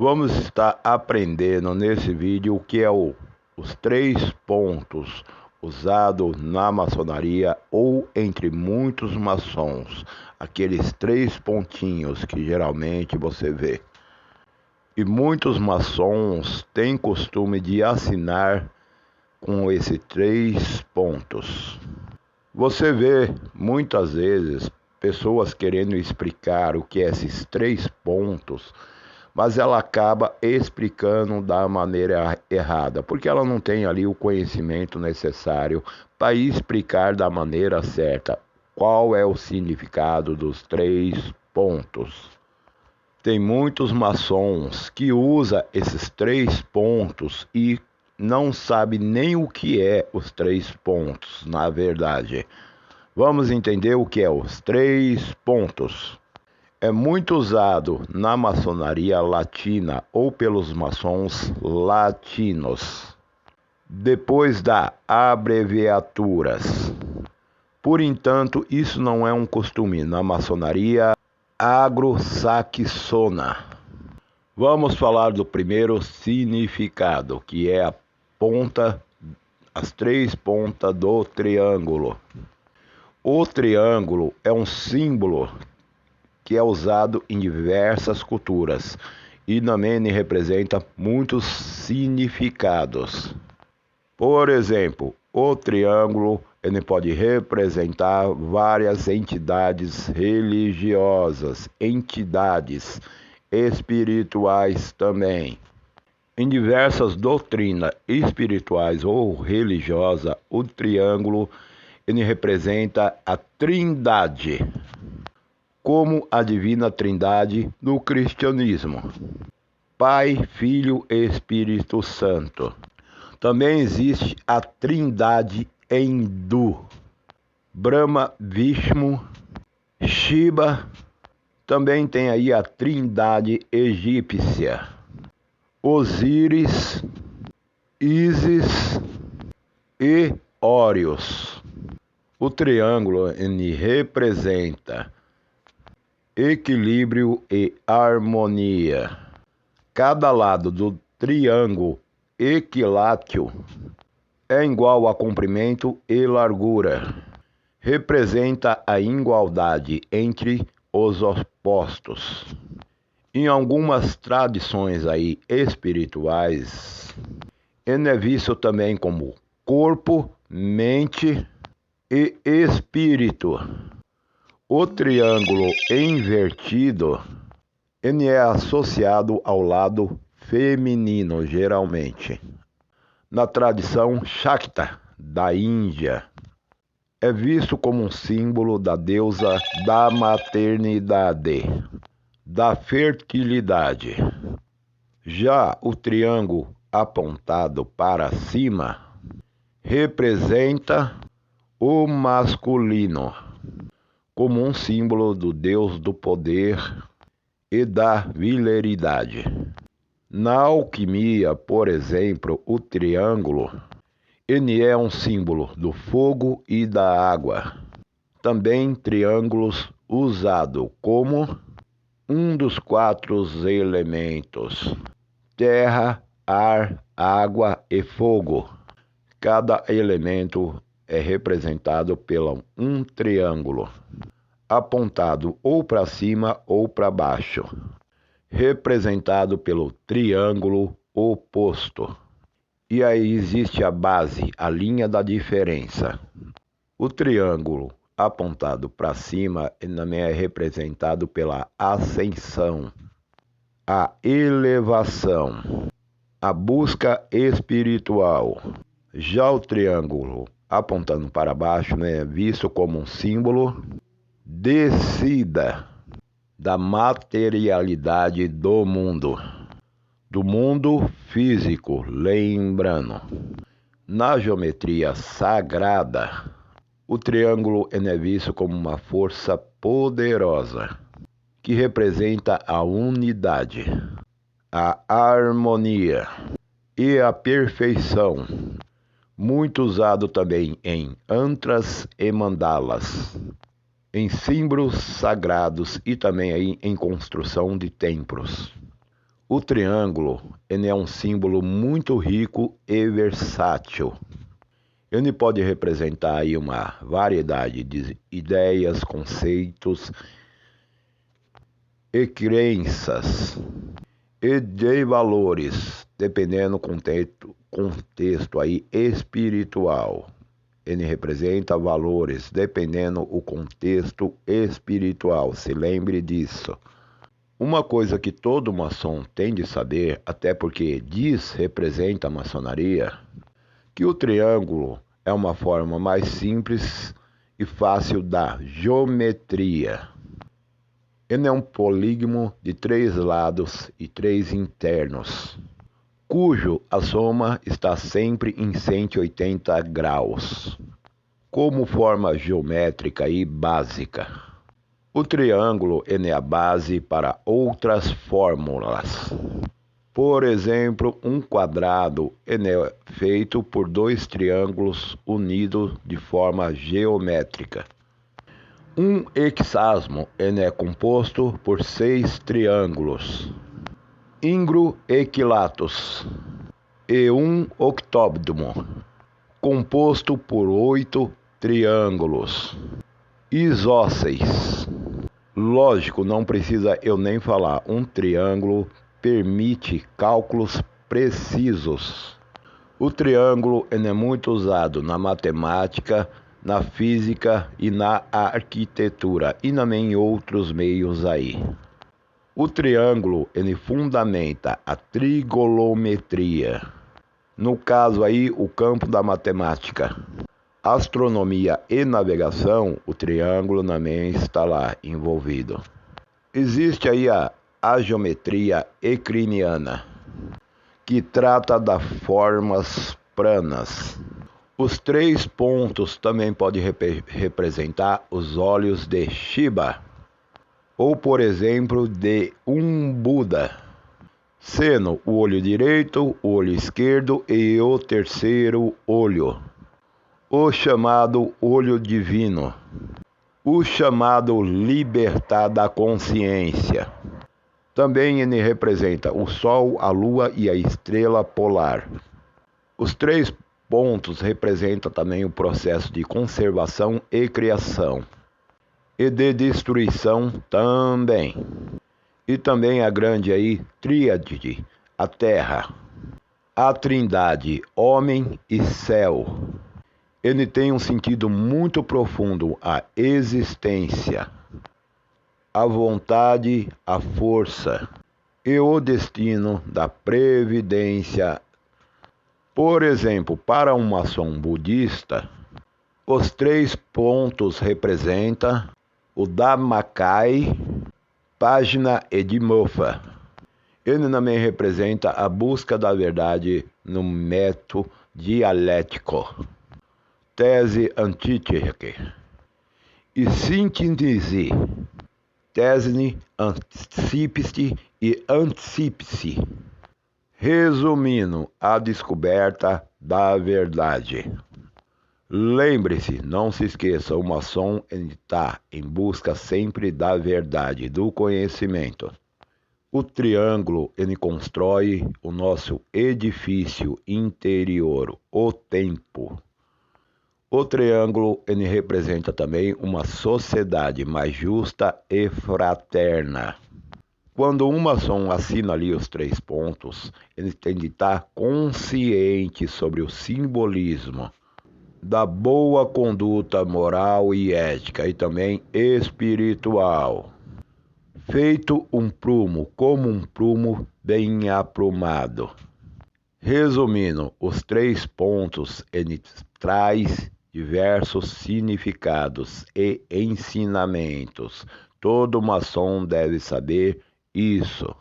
Vamos estar aprendendo nesse vídeo o que é os 3 pontos usados na maçonaria ou entre muitos maçons, aqueles 3 pontinhos que geralmente você vê. E muitos maçons têm costume de assinar com esses 3 pontos. Você vê muitas vezes pessoas querendo explicar o que é esses 3 pontos, mas ela acaba explicando da maneira errada, porque ela não tem ali o conhecimento necessário para explicar da maneira certa qual é o significado dos 3 pontos. Tem muitos maçons que usam esses 3 pontos e não sabe nem o que é os 3 pontos, na verdade. Vamos entender o que é os 3 pontos. É muito usado na maçonaria latina ou pelos maçons latinos, depois das abreviaturas. Por entanto, isso não é um costume na maçonaria anglo-saxona. Vamos falar do primeiro significado, que é as 3 pontas do triângulo. O triângulo é um símbolo que é usado em diversas culturas e também representa muitos significados. Por exemplo, o triângulo ele pode representar várias entidades religiosas, entidades espirituais também. Em diversas doutrinas espirituais ou religiosas, o triângulo ele representa a Trindade, como a Divina Trindade no cristianismo: Pai, Filho e Espírito Santo. Também existe a Trindade hindu: Brahma, Vishnu, Shiva. Também tem aí a Trindade egípcia: Osíris, Ísis e Órios. O triângulo ele representa equilíbrio e harmonia. Cada lado do triângulo equilátero é igual a comprimento e largura. Representa a igualdade entre os opostos. Em algumas tradições aí espirituais, ele é visto também como corpo, mente e espírito. O triângulo invertido ele é associado ao lado feminino, geralmente. Na tradição Shakta da Índia, é visto como um símbolo da deusa da maternidade, da fertilidade. Já o triângulo apontado para cima representa o masculino, como um símbolo do deus do poder e da virilidade. Na alquimia, por exemplo, o triângulo ele é um símbolo do fogo e da água. Também triângulos usado como um dos 4 elementos: terra, ar, água e fogo. Cada elemento é representado por um triângulo, apontado ou para cima ou para baixo, representado pelo triângulo oposto. E aí existe a base, a linha da diferença. O triângulo apontado para cima também é representado pela ascensão, a elevação, a busca espiritual. Já o triângulo apontando para baixo é visto como um símbolo descida da materialidade do mundo físico. Lembrando, na geometria sagrada, o triângulo é visto como uma força poderosa que representa a unidade, a harmonia e a perfeição. Muito usado também em antras e mandalas, em símbolos sagrados e também aí em construção de templos. O triângulo ele é um símbolo muito rico e versátil. Ele pode representar aí uma variedade de ideias, conceitos e crenças e de valores, dependendo do contexto aí espiritual. Ele representa valores, dependendo do contexto espiritual. Se lembre disso. Uma coisa que todo maçom tem de saber, até porque representa a maçonaria, que o triângulo é uma forma mais simples e fácil da geometria. Ele é um polígono de 3 lados e 3 internos, cujo a soma está sempre em 180 graus, como forma geométrica e básica. O triângulo é a base para outras fórmulas. Por exemplo, um quadrado é feito por 2 triângulos unidos de forma geométrica. Um hexágono é composto por 6 triângulos, íngros equilatos, e um octógono, composto por 8 triângulos isósceles. Lógico, não precisa eu nem falar, um triângulo permite cálculos precisos. O triângulo é muito usado na matemática, na física e na arquitetura e também em outros meios aí. O triângulo ele fundamenta a trigonometria. No caso aí, o campo da matemática. Astronomia e navegação, o triângulo também está lá envolvido. Existe aí a geometria euclidiana, que trata das formas planas. Os 3 pontos também podem representar os olhos de Shiva, ou por exemplo de um Buda, sendo o olho direito, o olho esquerdo e o terceiro olho. O chamado olho divino, o chamado libertar da consciência. Também ele representa o Sol, a Lua e a estrela polar. Os 3 pontos representam também o processo de conservação e criação, e de destruição também. E também a grande aí tríade, a Terra, a Trindade, homem e céu. Ele tem um sentido muito profundo, a existência, a vontade, a força e o destino da previdência. Por exemplo, para um maçom budista, os 3 pontos representam o Dhammakai, página e de Mofa. Ele também representa a busca da verdade no método dialético. Tese, antítese e síntese, tese, antecípice e anticípice. Resumindo, a descoberta da verdade. Lembre-se, não se esqueça, o maçom está em busca sempre da verdade, do conhecimento. O triângulo, ele constrói o nosso edifício interior, o tempo. O triângulo ele representa também uma sociedade mais justa e fraterna. Quando um maçom assina ali os 3 pontos, ele tem de estar consciente sobre o simbolismo da boa conduta moral e ética e também espiritual. Feito um prumo como um prumo bem aprumado. Resumindo, os 3 pontos ele traz diversos significados e ensinamentos. Todo maçom deve saber isso.